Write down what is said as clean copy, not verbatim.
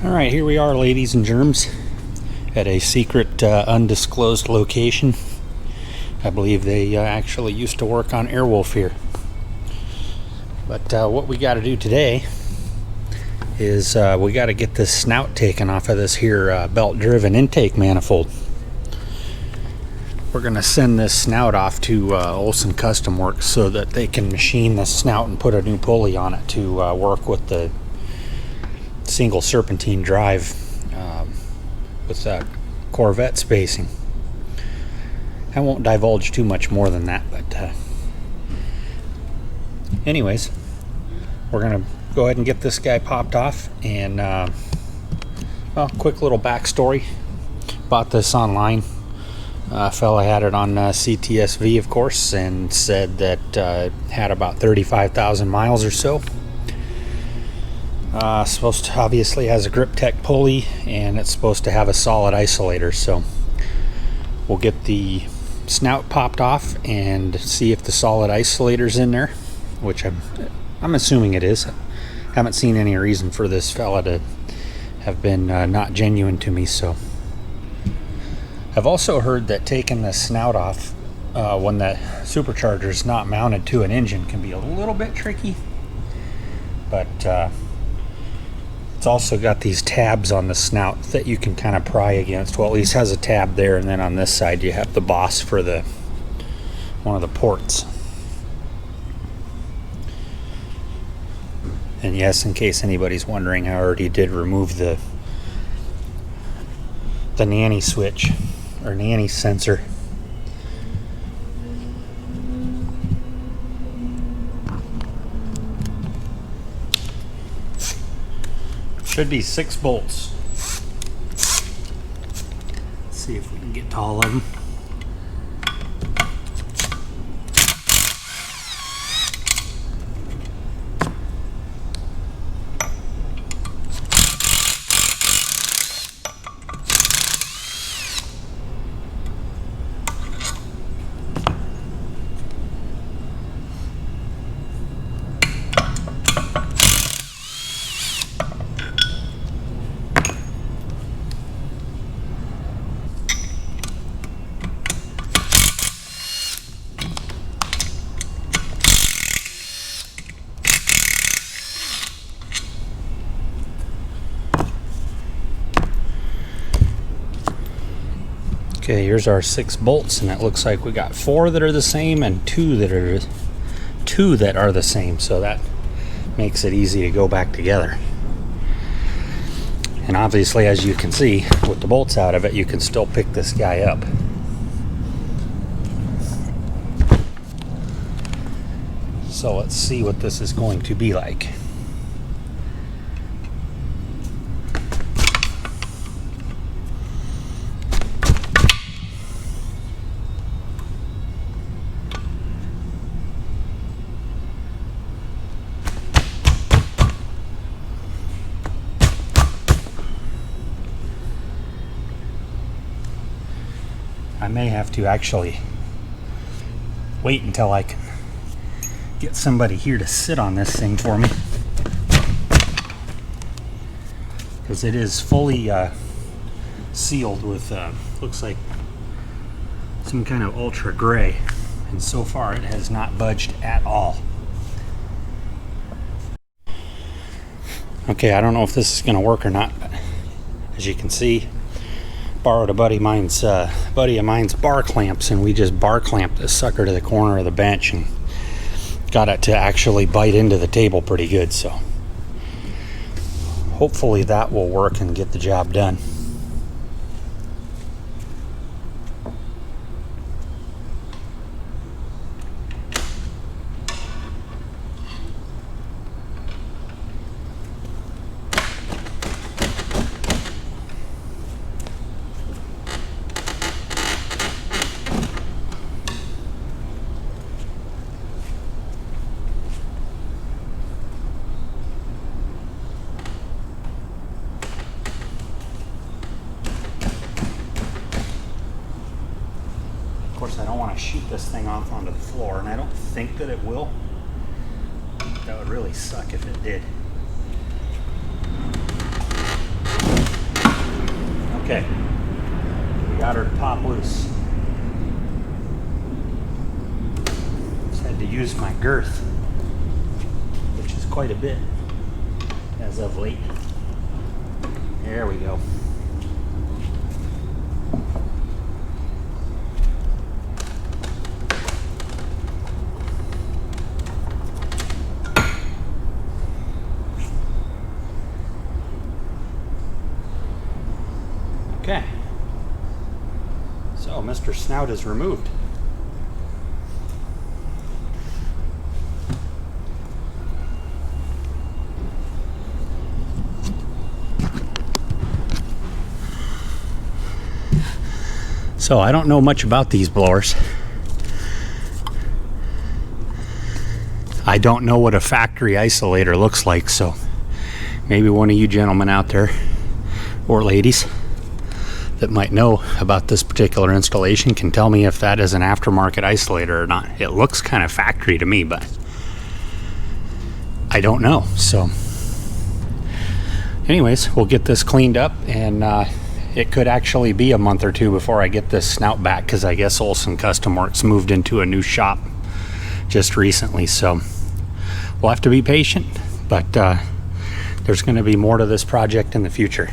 Alright, here we are, ladies and germs, at a secret undisclosed location. I believe they actually used to work on Airwolf here. But what we got to do today is we got to get this snout taken off of this here belt-driven intake manifold. We're going to send this snout off to Olson Kustom Works so that they can machine the snout and put a new pulley on it to work with the single serpentine drive with Corvette spacing. I won't divulge too much more than that, but anyways, we're gonna go ahead and get this guy popped off. And well, quick little backstory: bought this online. A fella had it on CTSV, of course, and said that it had about 35,000 miles or so. Supposed to, obviously has a grip tech pulley, and it's supposed to have a solid isolator. So we'll get the snout popped off and see if the solid isolator's in there, which I'm assuming it is. Haven't seen any reason for this fella to have been not genuine to me. So I've also heard that taking the snout off when the supercharger is not mounted to an engine can be a little bit tricky, but it's also got these tabs on the snout that you can kind of pry against. Well, at least has a tab there, and then on this side you have the boss for one of the ports. And yes, in case anybody's wondering, I already did remove the nanny switch or nanny sensor. Should be 6 bolts. Let's see if we can get to all of them. Okay, here's our 6 bolts, and it looks like we got 4 that are the same and 2 that are the same, so that makes it easy to go back together. And obviously, as you can see, with the bolts out of it, you can still pick this guy up. So let's see what this is going to be like. I may have to actually wait until I can get somebody here to sit on this thing for me, because it is fully sealed with looks like some kind of ultra gray, and so far it has not budged at all. Okay, I don't know if this is going to work or not, but as you can see, borrowed a buddy of mine's bar clamps, and we just bar clamped this sucker to the corner of the bench and got it to actually bite into the table pretty good. So hopefully that will work and get the job done. Of course, I don't want to shoot this thing off onto the floor, and I don't think that it will. That would really suck if it did. Okay, we got her to pop loose. Just had to use my girth, which is quite a bit as of late. There we go. Okay, so Mr. Snout is removed. So I don't know much about these blowers. I don't know what a factory isolator looks like, so maybe one of you gentlemen out there, or ladies, that might know about this particular installation can tell me if that is an aftermarket isolator or not. It looks kind of factory to me, but I don't know. So anyways, we'll get this cleaned up, and it could actually be a month or two before I get this Snout back, because I guess Olson Kustom Works moved into a new shop just recently, so we'll have to be patient, but there's going to be more to this project in the future.